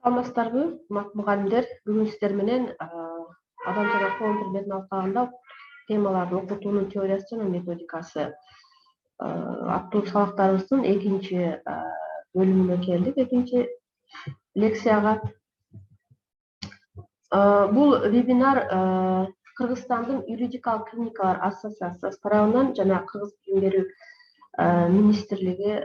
Саламатсыздарбы, мугалимдер? Бүгүн сиздер менен адам жана коом предметин алкагында темаларды окутуунун теориясы жана методикасы аттуу сабактарыбыздын экинчи бөлүмүнө келдик, экинчи лекцияга. Бул вебинар Кыргызстандын юридикалык клиникалар ассоциациясы тарабынан жана Кыргыз билим берүү министрлиги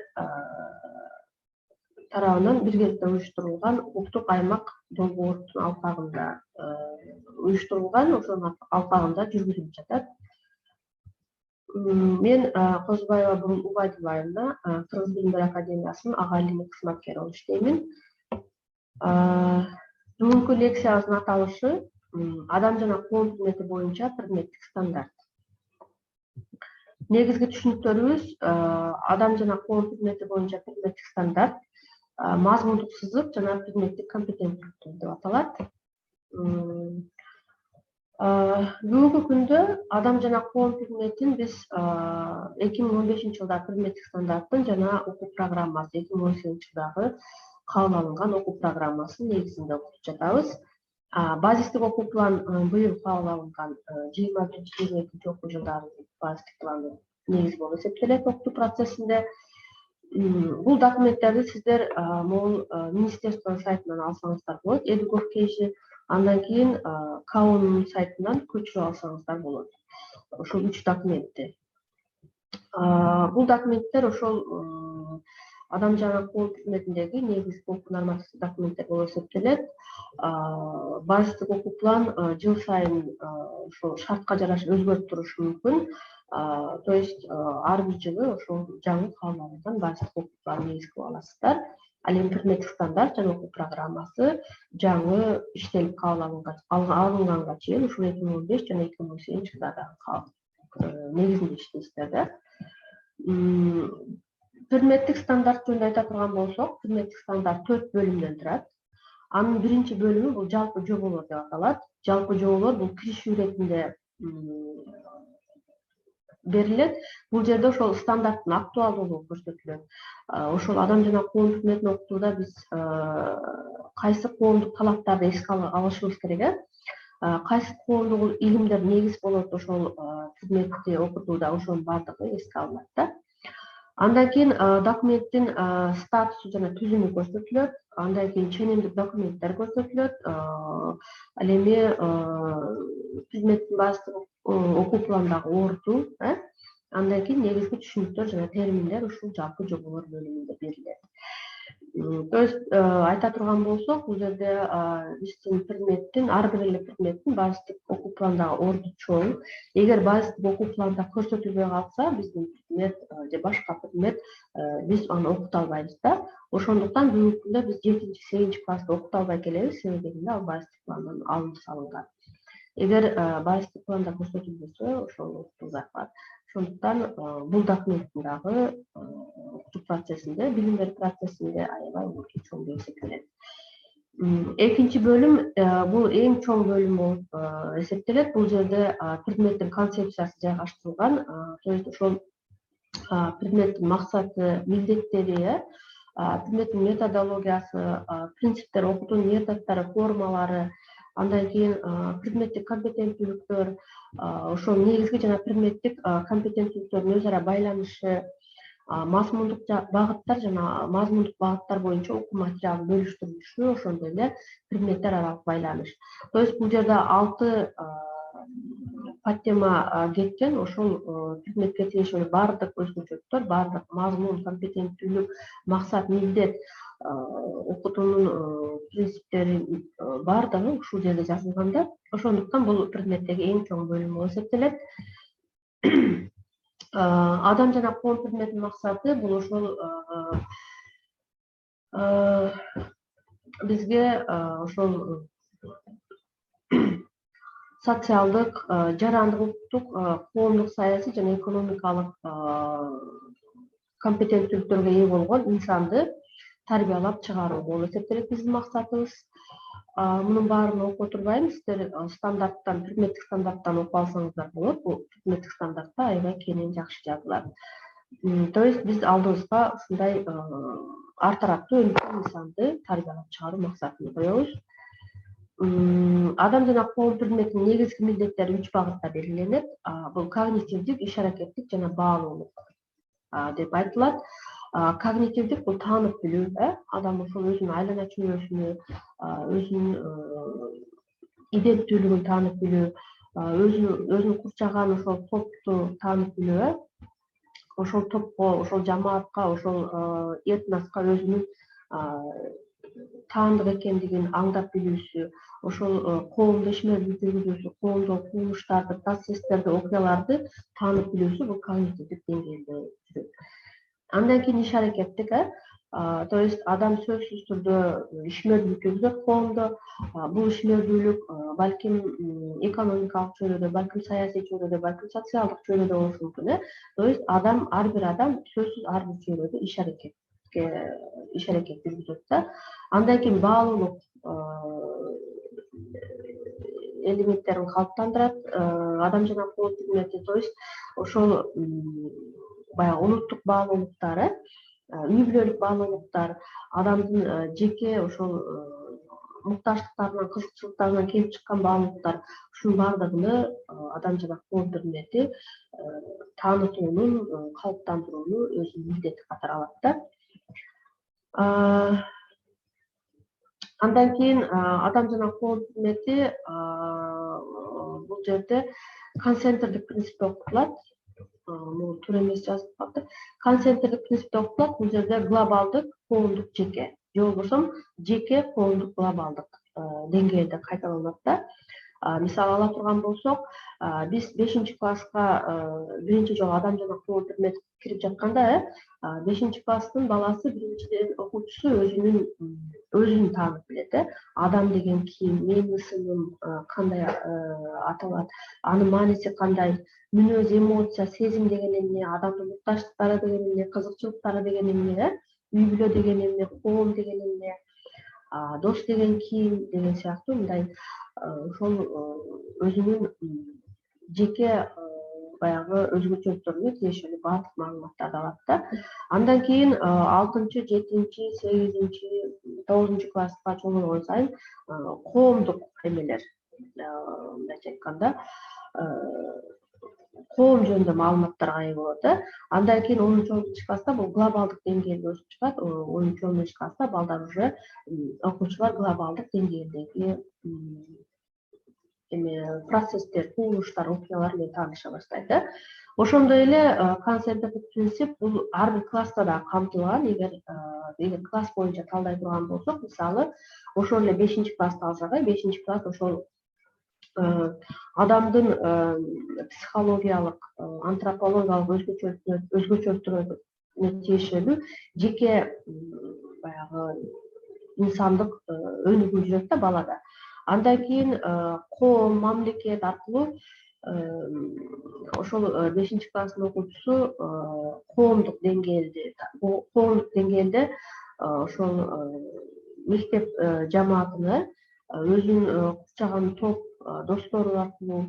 тарабынан биргеликте уюштурулган улуттук аймак долбоордун алкагында уюштурулган, ошонун алкагында жүргүзүлүп жатат. Мен Кожобаева Бурун Убайдуллаевна, Кыргыз билим берүү академиясынын ага илимий кызматкери болуп иштеймин. Бүгүнкү лекциябыздын аталышы адам жана коом предмети боюнча предметтик стандарт. Негизги түшүнүктөрүбүз адам жана коом предмети боюнча предметтик стандарт мазмундук сызык жана предметтик компетенттүүлүктөр деп аталат. Бүгүнкү күндө адам жана коом предметин биз 2015-жылда предметтик стандарттын жана окуу программасы 2018-жылдагы кабыл алынган окуу программасынын негизинде окутуп жатабыз. Базистик окуу план быйыл кабыл алынган 21-22 окуу жылдардын базистик планы негиз болуп эсептелет окутуу процессинде. Бул документтерди сиздер могул министерство сайтынан алсаңыздар болот, Edugovkg, андан кийин КАОнун сайтынан көчүрүп алсаңыздар болот. Ошол 3 документти. Бул документтер ошол адам жана коом предметиндеги негизги окуу нормативдик документтер болуп эсептелет. Базистик окуу план жыл сайын ошол шартка жараша өзгөрүп турушу мүмкүн. То есть ар бир жылы ошол жаңы кабыл алынган базистик окуу план негизги кылып аласыздар. Ал эми предметтик стандарт жана окуу программасы жаңы иштелип кабыл алынганга чейин ушул 2015 жана 2018 жылдардагы негизинде иштейсиздер да. Предметтик стандарт жөнүндө айта турган болсок, предметтик стандарт 4 бөлүмдөн турат. Анын биринчи бөлүмү бул жалпы жоболор деп аталат. Жалпы жоболор бул киришүү иретинде берилет. Бул жерде ошол стандарттын актуалдуулугу көрсөтүлөт. Ошол адам жана коом предметин окутууда биз кайсы коомдук талаптарды эске алышыбыз керек, кайсы коомдук илимдер негиз болот ошол предметти окутууда, ошонун баардыгы эске алынат да. Андан кийин документтин статусу жана түзүмү көрсөтүлөт. Андан кийин ченемдик документтер көрсөтүлөт. Ал эми предметтин базыстык окуу пландагы орду, андан кийин негизги түшүнүктөр жана терминдер ушул жалпы жоболор бөлүмүндө берилет. То есть айта турган болсок, бул жерде биздин предметтин ар бир эле предметтин базистик окуу пландагы орду чоң. Эгер базистик окуу планда көрсөтүлбөй калса, биздин предмет же башка предмет биз аны окута албайбыз да. Ошондуктан бүгүнкү күндө биз 7-8 класста окута албай келебиз, себеби базистик пландан алынып салынган. Эгер базистик планда көрсөтүлбөсө, ошол окутуулар бар. Ошондуктан бул документтин дагы окутуу процессинде, билим берүү процессинде аябай орду чоң деп эсептелет. Экинчи бөлүм бул эң чоң бөлүм болуп эсептелет. Бул жерде предметтин концепциясы жайгаштырылган. То есть ошол предметтин максаты, милдеттери, предметтин методологиясы, принциптер, окутуунун методдору, формалары, андан кийин предметтик компетенттүүлүктөр, ошол негизги жана предметтик компетенттүүлүктөрдүн өз ара байланышы, мазмундук багыттар жана мазмундук багыттар боюнча окуу материалын бөлүштүрүлүшү, ошондой эле предметтер аралык байланыш. То есть бул жерде 6 подтема кеткен. Ошол предметке тиешелүү баардык өзгөчөлүктөр, баардык мазмун, компетенттүүлүк, максат, милдет, окутуунун принциптери баардыгы ушул жерде жазылган да. Ошондуктан бул предметтеги эң чоң бөлүм болуп эсептелет. Адам жана коом предметинин максаты бул ошол бизге ошол социалдык, жарандык, улуттук, коомдук, саясий жана экономикалык компетенттүүлүктөргө ээ болгон инсанды тарбиялап чыгаруу болуп эсептелет биздин максатыбыз. Мунун баарын окуп отурбайм, сиздер стандарттан, предметтик стандарттан окуп алсаңыздар болот. Бул предметтик стандартта аябай кенен жакшы жазылат. То есть биз алдыбызга ушундай ар тараптуу өнүгүү нысанды тарбиялап чыгаруу максатын коебуз. Адам жана коом предметинин негизги милдеттери 3 багытта белгиленет. Бул когнитивдик, иш аракеттик жана баалуулук деп айтылат. Когнитивдик бул таанып билүү, адам ошол өзүнүн айлана чөйрөсүнү, өзүнүн иденттүүлүгүн таанып билүү, өзүн курчаган ошол топту таанып билүү, ошол топко, ошол жамаатка, ошол этноска өзүнүн таандык экендигин аңдап билүүсү, ошол коомдо ишмердүүлүк жүргүзүүсү, коомдогу кылмыштарды, процесстерди, окуяларды таанып билүүсү бул когнитивдик деңгээлде жүрөт. Андан кийин иш аракеттик, то есть адам сөзсүз түрдө ишмердүүлүк жүргүзөт коомдо. Бул ишмердүүлүк балким экономикалык чөйрөдө, балким саясий чөйрөдө, балким социалдык чөйрөдө болушу мүмкүн. То есть ар бир адам сөзсүз ар бир чөйрөдө иш аракет жүргүзөт да. Андан кийин баалуулук элементтерин калыптандырат. Адам жана коом предмети, то есть ошол баягы улуттук баалуулуктар, үй бүлөлүк баалуулуктар, адамдын жеке ошол муктаждыктарынан, кызыкчылыктарынан келип чыккан баалуулуктар, ушунун баардыгын адам жана коом предмети таанытуунун, калыптандырууну өзүнүн милдети катары алат да. Андан кийин адам жана коом предмети бул жерде концентрдик принципте окутулат. Бул туура эмес жазылып калды. Концентрдик принципте окутулат. Бул жерде глобалдык, коомдук, жеке, же болбосо жеке, коомдук, глобалдык деңгээлде кайталанат да. Мисалы ала турган болсок, биз 5-класска биринчи жолу адам жана коом предмети кирип жатканда, 5-класстын баласы биринчиден окуучусу өзүн таанып билет. Адам деген ким, менин ысымым кандай аталат, анын мааниси кандай, мүнөз, эмоция, сезим деген эмне, адамдын муктаждыктары деген эмне, кызыкчылыктары деген эмне, үй бүлө деген эмне, коом деген эмне, дос деген ким деген сыяктуу мындай ошол өзүнүн жеке баягы өзгөчөлүктөрүнө тиешелүү баардык маалыматтарды алат да. Андан кийин 6-7, 8, 9-класска чоң болгон сайын коомдук эмелер, мындайча айтканда, коом жөнүндө маалыматтарга ээ болот. Андан кийин 10-11 класста бул глобалдык деңгээлде өсүп чыгат. 10-11 класста балдар уже окуучулар глобалдык деңгээлдеги процесстер, кубулуштар, окуялар менен тааныша баштайт. Ошондой эле концентрдик принцип бул ар бир класста да камтылган. Эгер класс боюнча талдай турган болсок, мисалы ошол эле 5-классты алсак, 5-класс ошол адамдын психологиялык, антропологиялык өзгөчөлүктөрүнө тиешелүү жеке баягы инсандык өнүгүү жүрөт да балада. Андан кийин коом, мамлекет аркылуу ошол 5-класстын окуучусу коомдук деңгээлде ошол мектеп жамаатына өзүнүн курчаган топ достору аркылуу,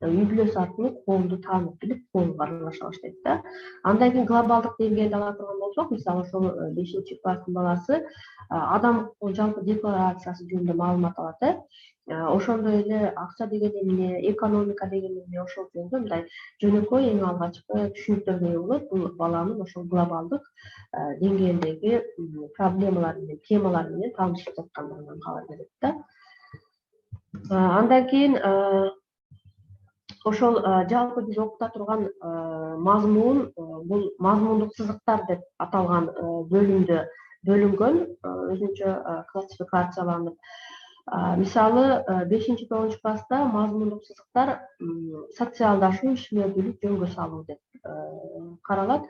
үй бүлөсү аркылуу коомду таанып билип, коомго аралаша баштайт да. Андан кийин глобалдык деңгээлде ала турган болсок, мисалы ошол 5-класстын баласы адам жалпы декларациясы жөнүндө маалымат алат. Ошондой эле акча деген эмне, экономика деген эмне, ошол жөнүндө мындай жөнөкөй эң алгачкы түшүнүктөргө ээ болот. Бул баланын ошол глобалдык деңгээлдеги проблемалар менен, темалар менен таанышып жаткандыгынан кабар берет да. Андан кийин ошол жалпы биз окута турган мазмун, бул мазмундук сызыктар деп аталган бөлүмдө бөлүнгөн, өзүнчө классификацияланып. Мисалы 5-9 класста мазмундук сызыктар социалдашуу, ишмердүүлүк, жөнгө салуу деп каралат.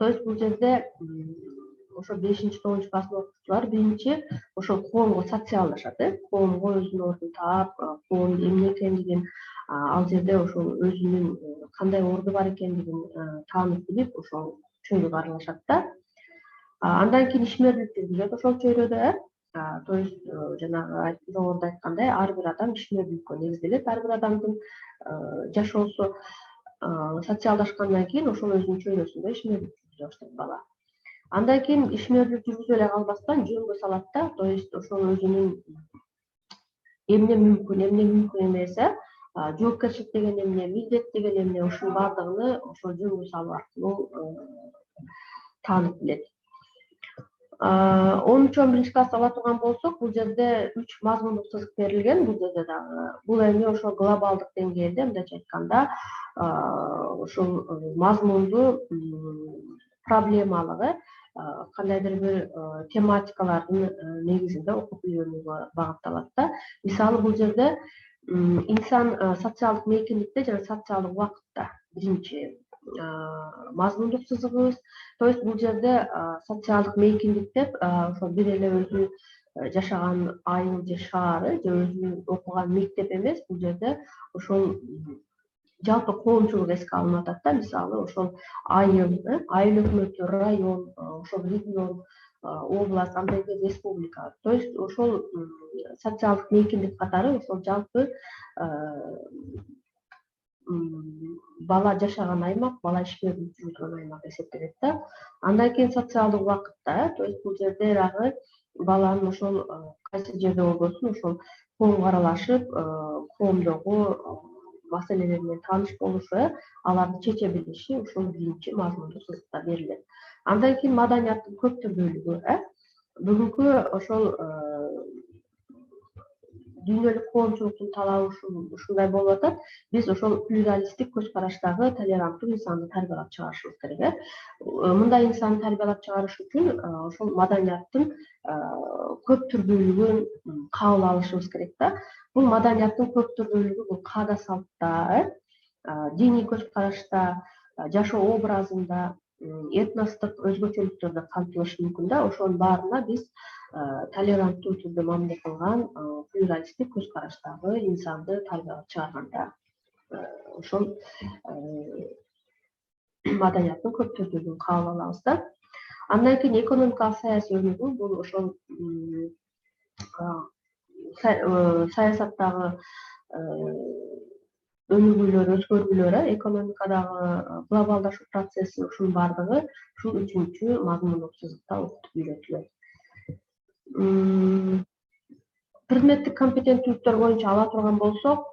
То есть бул жерде ошо 5-9 класстын окуучулары биринчи ошол коомго социалдашат, коомго өзүнүн ордун таап, коом эмне экендигин, ал жерде ошол өзүнүн кандай орду бар экендигин таанып билип, ошол чөйрөгө аралашат да. Андан кийин ишмердүүлүк жүргүзөт ошол чөйрөдө. То есть жанагы жогоруда айткандай, ар бир адам ишмердүүлүккө негизделет. Ар бир адамдын жашоосу социалдашкандан кийин ошол өзүнүн чөйрөсүндө ишмердүүлүк жүргүзө баштайт бала. Андан кийин ишмердүүлүк жүргүзө эле калбастан жөнгө салат да, то есть ошол өзүнүн эмне мүмкүн эмес, жоопкерчилик деген эмне, милдет деген эмне, ушунун баардыгын ошол жөнгө салуу аркылуу таанып билет. 10-11 класста ала турган болсок, бул жерде 3 мазмундук сызык берилген. Бул жерде дагы бул эми ошол глобалдык деңгээлде, мындайча айтканда, ошол мазмунду проблемалыгы кандайдыр бир тематикалардын негизинде окуп үйрөнүүгө багытталат да. Мисалы бул жерде инсан социалдык мейкиндикте жана социалдык убакытта биринчи мазмундук сызыгыбыз. То есть бул жерде социалдык мейкиндик деп ошол бир эле өзү жашаган айыл же шаары же өзү окуган мектеп эмес, бул жерде ошол жалпы коомчулук эске алынып атат да. Мисалы ошол айыл өкмөтү, район, ошол регион, область, андан кийин республика. То есть ошол социалдык мейкиндик катары ошол жалпы бала жашаган аймак, бала ишмердүүлүк жүргүзгөн аймак эсептелет да. Андан кийин социалдык убакытта, то есть бул жерде дагы баланын ошол кайсы жерде болбосун ошол коомго аралашып, коомдогу маселелер менен тааныш болушу, аларды чече билиши ушул биринчи мазмундук сызыкта берилет. Андан кийин маданияттын көп түрдүүлүгү, бүгүнкү ошол дүйнөлүк коомчулуктун талабы ушундай болуп атат. Биз ошол плюралисттик көз караштагы толеранттуу инсанды тарбиялап чыгарышыбыз керек. Мындай инсанды тарбиялап чыгарыш үчүн ошол маданияттын көп түрдүүлүгүн кабыл алышыбыз керек да. Бул маданияттын көп түрдүүлүгү бул каада салтта, диний көз карашта, жашоо образында, этностук өзгөчөлүктөрдө камтылышы мүмкүн да. Ошонун баарына биз толеранттуу түрдө мамиле кылган плюралисттик көз караштагы инсанды тарбиялап чыгарганда ошол маданияттын көп түрдүүлүгүн кабыл алабыз да. Андан кийин экономикалык саясий өнүгүү, бул ошол саясаттагы өнүгүүлөр, өзгөрүүлөр, экономикадагы глобалдашуу процесси, ушунун баардыгы ушул 3-чү мазмундук сызыкта окутуп үйрөтүлөт. Предметтик компетенттүүлүктөр боюнча ала турган болсок,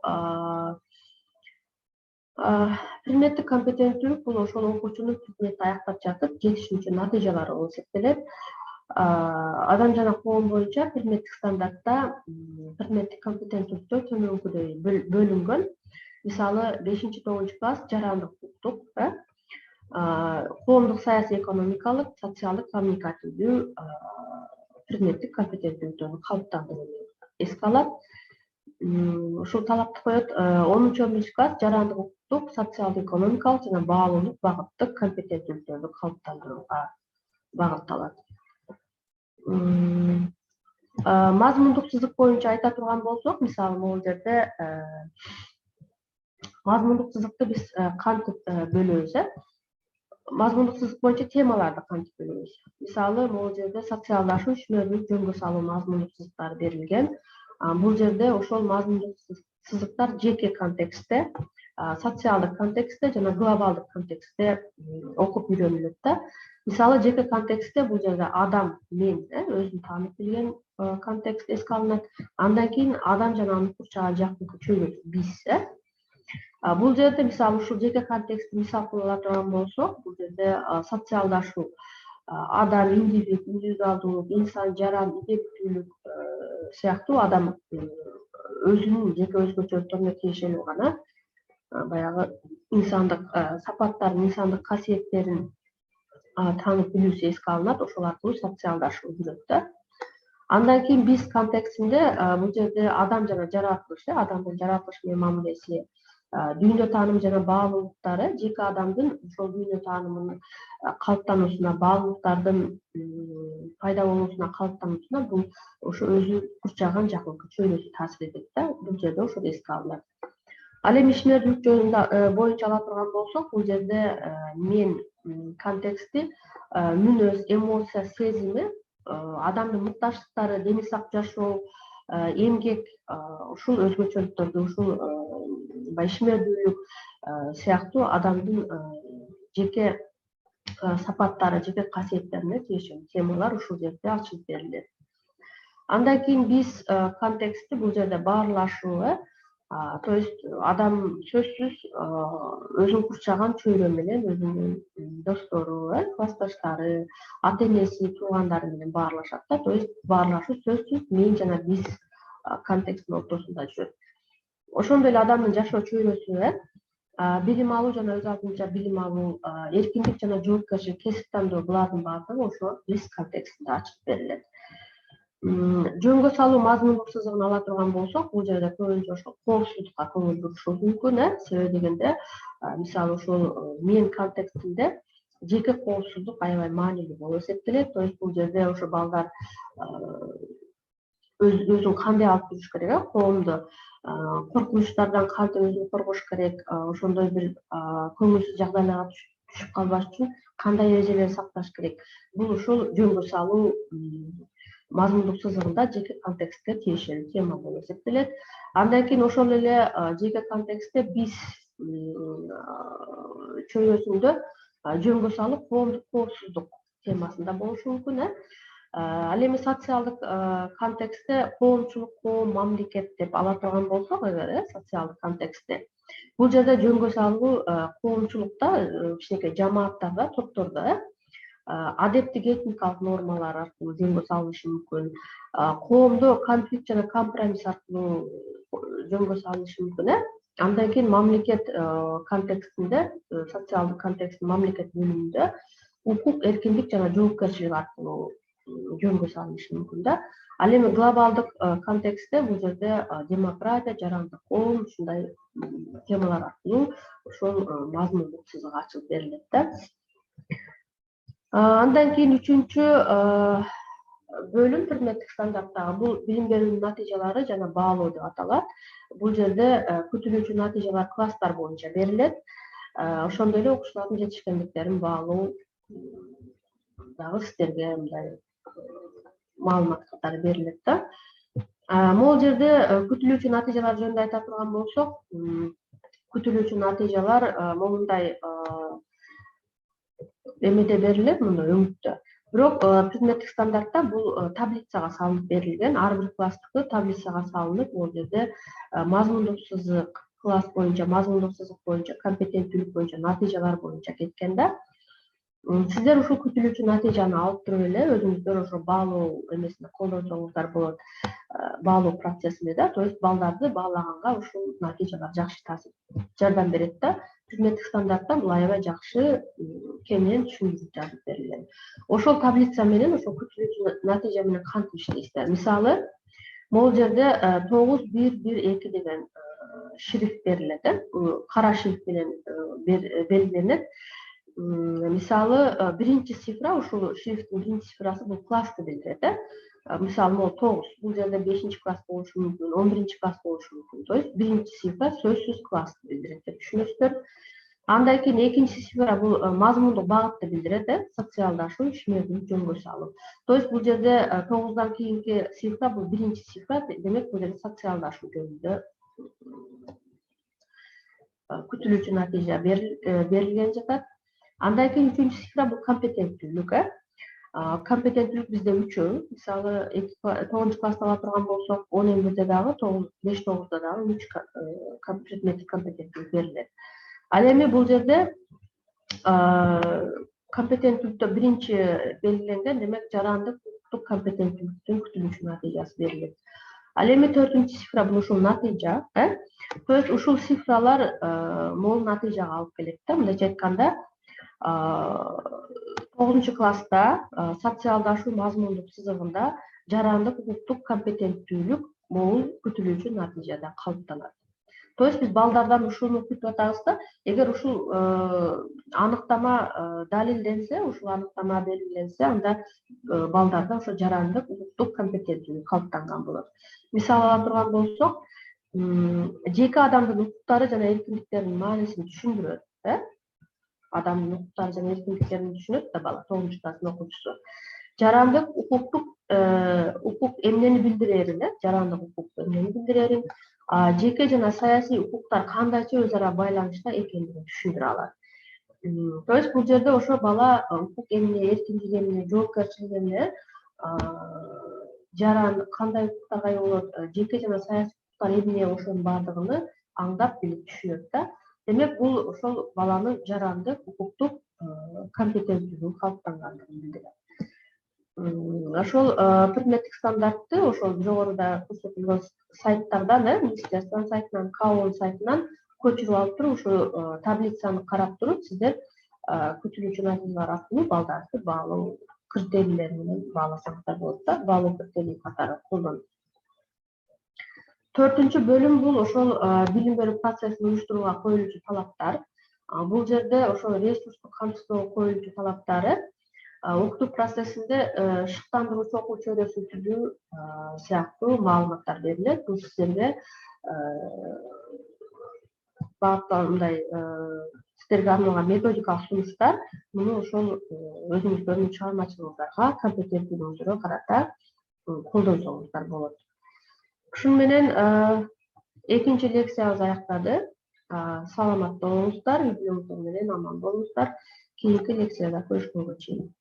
предметтик компетенттүүлүк бул ошол окуучунун предметти аяктап жатып жетишүүчү натыйжалары болуп эсептелет. Адам жана коом боюнча предметтик стандартта предметтик компетенттүүлүктөр төмөнкүдөй бөлүнгөн. Мисалы 5-9 класс жарандык укуктук, коомдук саясий экономикалык, социалдык коммуникативдүү предметтик компетенттүүлүктөрдү калыптандырууну эске алат. Ушул талапты коет. 10-11 класс жарандык укуктук, социалдык экономикалык жана баалуулук багыттык компетенттүүлүктөрдү калыптандырууга багытталат. Мазмундук сызык боюнча айта турган болсок, мисалы могул жерде мазмундук сызыкты биз кантип бөлөбүз? Мазмундук сызык боюнча темаларды кантип бөлөбүз? Мисалы могул жерде социалдашуу, ишмердүүлүк жөнгө салуу мазмундук сызыктары берилген. Бул жерде ошол мазмундук сызыктар жеке контекстте, социалдык контекстте жана глобалдык контекстте окуп үйрөнүлөт да. Мисалы жеке контекстте бул жерде адам, мен өзүн таанып билген контекст эске алынат. Андан кийин адам жана анын курчаган жакынкы чөйрөсү биз. Бул жерде мисалы ушул жеке контекстти мисал кылып ала турган болсок, бул жерде социалдашуу, адам, индивидуалдуулук, инсан, жаран, иденттүүлүк сыяктуу адам өзүнүн жеке өзгөчөлүктөрүнө тиешелүү гана баягы инсандык сапаттарын, инсандык касиеттерин таанып билүүсү эске алынат. Ошол аркылуу социалдашуу жүрөт да. Андан кийин биз контекстинде бул жерде адам жана жаратылыш, адамдын жаратылыш менен мамилеси, дүйнө таанымы жана баалуулуктары, жеке адамдын ошол дүйнө таанымынын калыптануусуна, баалуулуктардын пайда болуусуна, калыптануусуна бул ошо өзү курчаган жакынкы чөйрөсү таасир этет да. Бул жерде ошол эске алынат. Ал эми ишмердүүлүк жөнүндө боюнча ала турган болсок, бул жерде мен контексти мүнөз, эмоция, сезими, адамдын муктаждыктары, дени сак жашоо, эмгек, ушул өзгөчөлүктөрдү, ушул ишмердүүлүк сыяктуу адамдын жеке сапаттары, жеке касиеттерине тиешелүү темалар ушул жерде ачылып берилет. Андан кийин биз контекстти бул жерде баарлашуу, то есть адам сөзсүз өзүн курчаган чөйрө менен өзүнүн достору, классташтары, ата энеси, туугандары менен баарлашат да. То есть баарлашуу сөзсүз мен жана биз контексттин ортосунда жүрөт. Ошондой эле адамдын жашоо чөйрөсү, билим алуу жана өз алдынча билим алуу, эркиндик жана жоопкерчилик, кесип тандоо булардын баардыгы ошо биз контекстинде ачылып берилет. Жөнгө салуу мазмундук сызыгын ала турган болсок, бул жерде көбүнчө ошо коопсуздукка көңүл бурушубуз мүмкүн, себеби дегенде мисалы ошол мен контекстинде жеке коопсуздук аябай маанилүү болуп эсептелет. То есть бул жерде ошо балдар өзүн кандай алып туруш керек, коомду коркунучтардан кантип өзүн коргош керек, ошондой бир көңүлсүз жагдайларга түшүп калбаш үчүн кандай эрежелерди сакташ керек. Бул ушул жөнгө салуу мазмундук сызыгында жеке контекстке тиешелүү тема болуп эсептелет. Андан кийин ошол эле жеке контекстте биз чөйрөсүндө жөнгө салуу коомдук коопсуздук темасында болушу мүмкүн. Ал эми социалдык контекстте коомчулук, коом, мамлекет деп ала турган болсок, эгер социалдык контекстте бул жерде жөнгө салуу коомчулукта, кичинекей жамааттарда, топтордо адептик этникалык нормалар аркылуу жөнгө салынышы мүмкүн. Коомдо конфликт жана компромисс аркылуу жөнгө салынышы мүмкүн. Андан кийин мамлекет контекстинде, социалдык контексттин мамлекет бөлүмүндө укук, эркиндик жана жоопкерчилик аркылуу жөнгө салынышы мүмкүн да. Ал эми глобалдык контекстте бул жерде демократия, жарандык коом ушундай темалар аркылуу ошол мазмундук сызык ачылып берилет да. Андан кийин үчүнчү бөлүм предметтик стандарттагы бул билим берүүнүн натыйжалары жана баалоо деп аталат. Бул жерде күтүлүүчү натыйжалар класстар боюнча берилет. Ошондой эле окуучулардын жетишкендиктерин баалоо дагы сиздерге мындай маалымат катары берилет да. Могул жерде күтүлүүчү натыйжалар жөнүндө айта турган болсок, күтүлүүчү натыйжалар момундай эмеде берилет, мындай өңүттө. Бирок предметтик стандартта бул таблицага салынып берилген, ар бир класстыкы таблицага салынып, бул жерде мазмундук сызык, класс боюнча, мазмундук сызык боюнча, компетенттүүлүк боюнча, натыйжалар боюнча кеткен да. Сиздер ушул күтүлүүчү натыйжаны алып туруп эле өзүңүздөр ошо баалоо эмесине колдонсоңуздар болот, баалоо процессинде да. То есть балдарды баалаганга ушул натыйжалар жакшы жардам берет да. Предметтик стандартта бул аябай жакшы кеңинен түшүндүрүп жазып берилген. Ошол таблица менен, ошол күтүлүүчү натыйжа менен кантип иштейсиздер? Мисалы, могул жерде 9-1-1-2 деген шрифт берилет, кара шрифт менен белгиленет. Мисалы, биринчи цифра, ушул шрифттин биринчи цифрасы бул классты билдирет. Мисалы, могу 9, бул жерде 5-чи класс болушу мүмкүн, 11-чи класс болушу мүмкүн. То есть биринчи цифра сөзсүз классты билдирет деп түшүнөсүздөр. Андан кийин экинчи цифра бул мазмундук багытты билдирет, социалдашуу, ишмердүүлүк, жөнгө салуу. То есть бул жерде 9-дан кийинки цифра бул биринчи цифра, демек бул жерде социалдашуу жөнүндө күтүлүүчү натыйжа берилген жатат. Андан кийин үчүнчү цифра бул компетенттүүлүк. Компетенттүүлүк бизде 3. Мисалы, 9-чу класста ала турган болсок, 11-де дагы, 5-9-да дагы 3 предметтик компетенттүүлүк берилет. Ал эми бул жерде компетенттүүлүктө биринчи белгиленген, демек жарандык укуктук компетенттүүлүктүн күтүлүүчү натыйжасы берилет. Ал эми 4-чү цифра бул ушул натыйжа, То есть ушул цифралар могул натыйжага алып келет да. Мындайча айтканда, 9-чу класста социалдашуу мазмундук сызыгында жарандык укуктук компетенттүүлүк могул күтүлүүчү натыйжада калыптанат. То есть биз балдардан ушуну күтүп атабыз да. Эгер ушул аныктама далилденсе, ушул аныктама белгиленсе, анда балдарда ошо жарандык укуктук компетенттүүлүк калыптанган болот. Мисал ала турган болсок, жеке адамдын укуктары жана эркиндиктеринин маанисин түшүндүрөт, адамдын укуктары жана эркиндиктерин түшүнөт да бала, 9-чу класстын окуучусу. Жарандык укуктук укук эмнени билдирерин, жарандык укук эмнени билдирерин, жеке жана саясий укуктар кандайча өз ара байланышта экендигин түшүндүрө алат. То есть бул жерде ошо бала укук эмне, эркиндик эмне, жоопкерчилик эмне, жаран кандай укуктарга ээ болот, жеке жана саясий укуктар эмне ошонун баардыгын аңдап билип түшүнөт да. Демек бул ошол баланын жарандык укуктук компетенттүүлүгү калыптангандыгын билдирет. Ошол предметтик стандартты ошол жогоруда көрсөтүлгөн сайттардан, министерствонун сайтынан, КАОнун сайтынан көчүрүп алып туруп, ушу таблицаны карап туруп, сиздер көчүрүүчү натыйжалар аркылуу балдарыңызды баалоо критерийлери менен бааласаңыздар болот да, баалоо критерийи катары колдонуп. 4-чү бөлүм бул ошол билим берүү процессин уюштурууга коюлуучу талаптар. Бул жерде ошол ресурстук камсыздоого коюлуучу талаптары, окутуу процессинде шыктандыруучу окуу чөйрөсүн түзүү сыяктуу маалыматтар берилет. Бул сиздерге мындай сиздерге арналган методикалык сунуштар. Муну ошол өзүңүздөрдүн чыгармачылыгыңыздарга, компетенттүүлүгүңүзгө карата колдонсоңуздар болот. Ушуну менен экинчи лекциябыз аяктады. Саламатта болуңуздар, үй бүлөңүздөр менен аман болуңуздар. Кийинки лекцияда көрүшкөнгө чейин.